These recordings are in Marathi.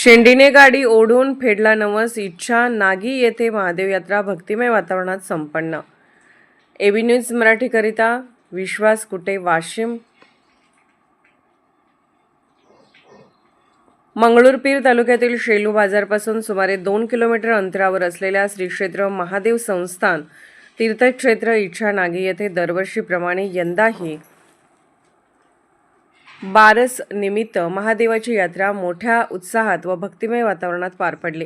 शेंडीने गाडी ओढून फेडला नवस, इच्छा नागी येथे महादेव यात्रा भक्तिमय वातावरणात संपन्न। एबी न्यूज मराठीकरिता विश्वास कुटे, वाशिम। मंगळूरपीर तालुक्यातील शेलू बाजारपासून सुमारे 2 किलोमीटर अंतरावर असलेल्या श्री क्षेत्र महादेव संस्थान तीर्थक्षेत्र इच्छा नागी येथे दरवर्षीप्रमाणे यंदाही बारस निमित्त महादेवाची यात्रा मोठ्या उत्साहात व भक्तिमय वातावरणात पार पडली।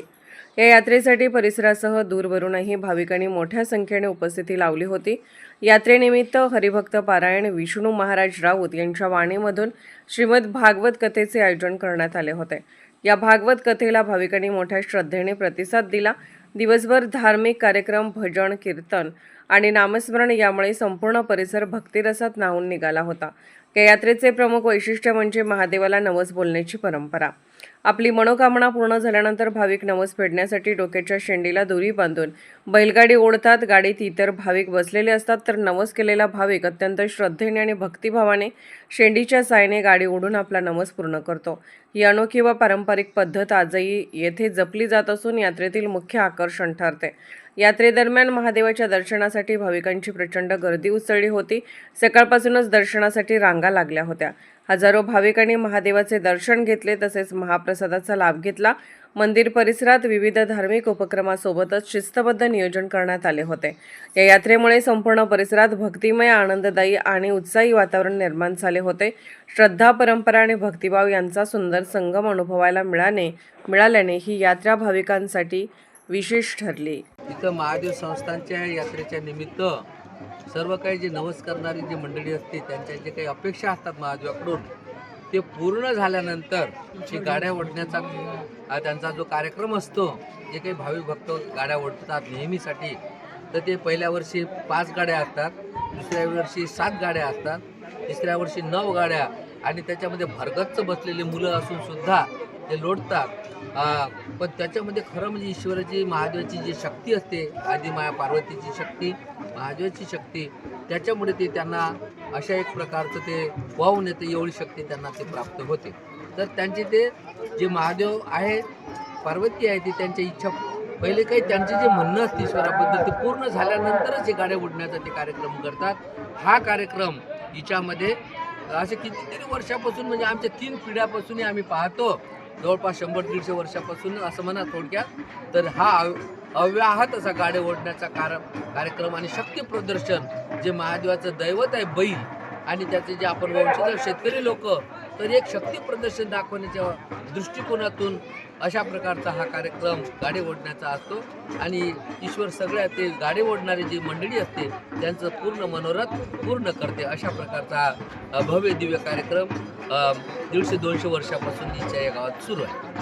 या यात्रेसाठी परिसरासह दूरवरूनही भाविकांनी मोठ्या संख्येने उपस्थिती लावली होती। यात्रेनिमित्त हरिभक्त पारायण विष्णू महाराज राऊत यांच्या वाणीमधून श्रीमद भागवत कथेचे आयोजन करण्यात आले होते। या भागवत कथेला भाविकांनी मोठ्या श्रद्धेने प्रतिसाद दिला। दिवसभर धार्मिक कार्यक्रम, भजन, कीर्तन आणि नामस्मरण यामुळे संपूर्ण परिसर भक्तिरसात न्हाऊन निघाला होता। या यात्रेचे प्रमुख वैशिष्ट्य म्हणजे महादेवाला नवस बोलण्याची परंपरा। आपली मनोकामना पूर्ण झाल्यानंतर भाविक नवस फेडण्यासाठी डोक्याच्या शेंडीला दोरी बांधून बैलगाडी ओढतात। गाडीत इतर भाविक बसलेले असतात, तर नवस केलेला भाविक अत्यंत श्रद्धेने आणि भक्तिभावाने शेंडीच्या साहाय्याने गाडी ओढून आपला नवस पूर्ण करतो। ही अनोखी व पारंपरिक पद्धत आजही येथे जपली जात असून यात्रेतील मुख्य आकर्षण ठरते। यात्रेदरम्यान महादेवाच्या दर्शनासाठी भाविकांची प्रचंड गर्दी उसळली होती। सकाळपासूनच दर्शनासाठी रांगा लागल्या होत्या। हजारो भाविकांनी महादेवाचे दर्शन घेतले, तसेच महाप्रसादाचा लाभ घेतला। मंदिर परिसरात विविध धार्मिक उपक्रमासोबतच शिस्तबद्ध नियोजन करण्यात आले होते। या यात्रेमुळे संपूर्ण परिसरात भक्तिमय, आनंददायी आणि उत्साही वातावरण निर्माण झाले होते। श्रद्धा, परंपरा आणि भक्तिभाव यांचा सुंदर संगम अनुभवायला मिळाल्याने ही यात्रा भाविकांसाठी विशेष ठरली। इथं महादेव संस्थानच्या यात्रेच्या निमित्त सर्व काही जे नवस करणारी जी मंडळी असते त्यांच्या जे काही अपेक्षा असतात महादेवाकडून ते पूर्ण झाल्यानंतर जी गाड्या ओढण्याचा त्यांचा जो कार्यक्रम असतो, जे काही भाविक भक्त गाड्या ओढतात नेहमीसाठी, तर ते पहिल्या वर्षी 5 गाड्या असतात, दुसऱ्या वर्षी 7 गाड्या असतात, तिसऱ्या वर्षी 9 गाड्या आणि त्याच्यामध्ये भरगच्च बसलेली मुलं असून सुद्धा ते लोटतात। पण त्याच्यामध्ये खरं म्हणजे ईश्वराची, महादेवाची जी शक्ती असते, आदी माया पार्वतीची शक्ती, महादेवाची शक्ती, त्याच्यामुळे ते त्यांना अशा एक प्रकारचं ते वाहून येते, एवढी शक्ती त्यांना ते प्राप्त होते। तर त्यांचे ते जे महादेव आहे, पार्वती आहे, ती त्यांची इच्छा पहिले काही त्यांचे जे म्हणणं असते ईश्वराबद्दल ते पूर्ण झाल्यानंतरच हे गाड्या उडण्याचा ते कार्यक्रम करतात। हा कार्यक्रम हिच्यामध्ये असे कितीतरी वर्षापासून, म्हणजे आमच्या 3 पिढ्यापासूनही आम्ही पाहतो, जवळपास 100-150 वर्षापासून असं म्हणा थोडक्यात। तर हा अव्याहत असा गाड्या ओढण्याचा कार्यक्रम आणि शक्ती प्रदर्शन, जे महादेवाचं दैवत आहे बैल आणि त्याचे जे आपण वंशज शेतकरी लोक, तर एक शक्ती प्रदर्शन दाखवण्याच्या दृष्टिकोनातून अशा प्रकारचा हा कार्यक्रम गाडी ओढण्याचा असतो। आणि ईश्वर सगळ्या ते गाडी ओढणारी जी मंडळी असते त्यांचं पूर्ण मनोरथ पूर्ण करते। अशा प्रकारचा भव्य दिव्य कार्यक्रम 150-200 वर्षापासून या गावात सुरू आहे।